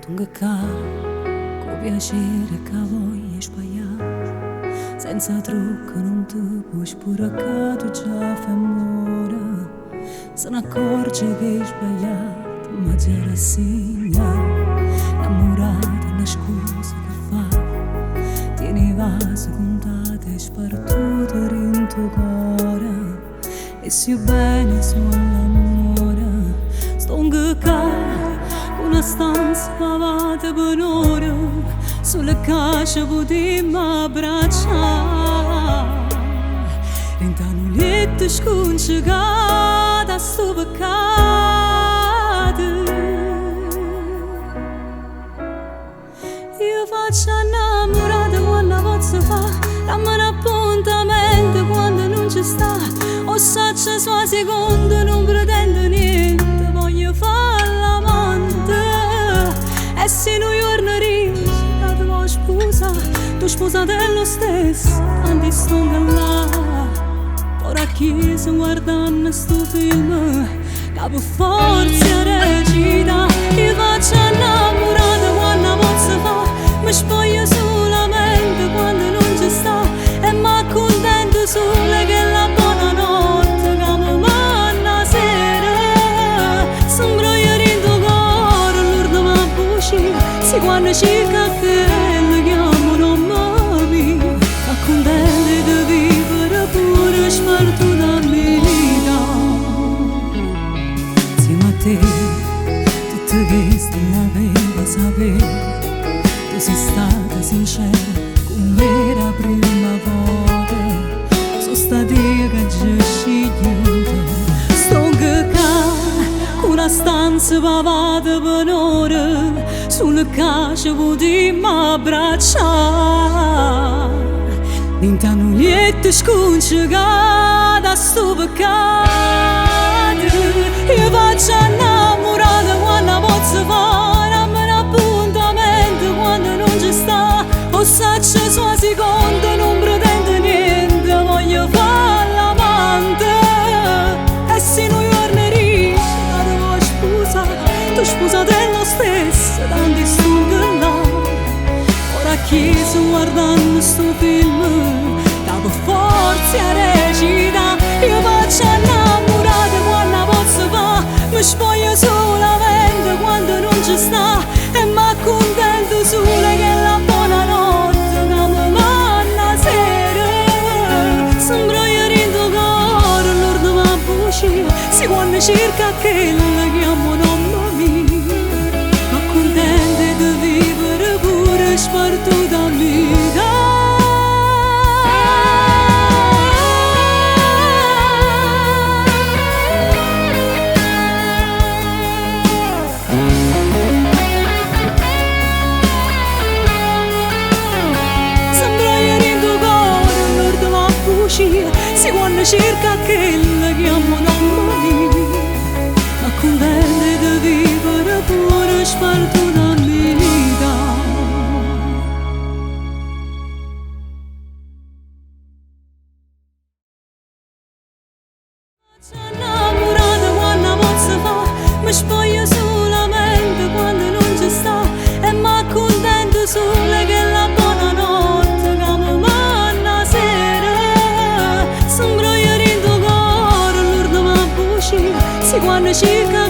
Stunga con piacere che voglio sbagliare, senza trucco non tu puoi spurare, tu già fai amore. Se ne accorge che hai sbagliato, ma ti rassegna. Innamorata è una scusa che fa, tieni i vasi contati e spartuti in tuo cuore. E se bene sull'amore, stunga una stanza pavata per ora, sulle case potremmo abbracciare. Intanto letto scongiugata sto peccato. Io faccio innamorata quando posso fare, dammi un appuntamento quando non ci sta. O saccia sua seconda, non pretendo niente, voglio fare l'amante. E se non giorni la tua sposa, tu sposatello stesso, tanti sono là. Ora chiesa guardando sto film, capo forza recita. Io faccio innamorata quando posso fare, mi spoglio solamente quando non ci sta. E m'accontento solo che la buonanotte che mi manna sera. Sembra io rindo cuore, l'urdo mi buci, se quando cerca che le chiamo non mi mi. M'accontento di vivere pure spartuta a vita. Insieme a te tutto questo l'avevo saputo. Tu sei stata sincera con me la prima volta. Sono stata io che ci scegliuto. Sto che con una stanza pavata per ora, sulle case potremmo abbracciare. Intanto niente scongiugata sto peccato. Io faccio innamorata quando posso fare, dammi un appuntamento quando non ci sta. O saccia sua seconda, non pretendo niente, voglio fare l'amante. E se non giorni la tua sposa, tu sposatello stesso, tanti sono là. Ora chiesa guardando sto film, capo forza recita. Io faccio innamorata quando posso fare, mi spoglio solamente quando non ci sta. E m'accontento solo che la buonanotte che mi manna sera. Sembra io rindo cuore, l'urdo mi buci, se quando cerca che la chiamo non mi. M'accontento di vivere pure spartuta a vita. Se quando cerca che la chiamo non mi. Ma contento di vivere pure spartuta a vita. Faccio innamorata quando posso fare, mi spoglio solamente quando non ci sta. E m'accontento solo che la buonanotte che mi manna sera. Sembra io rindo cuore, l'urdo mi buci, se quando cerca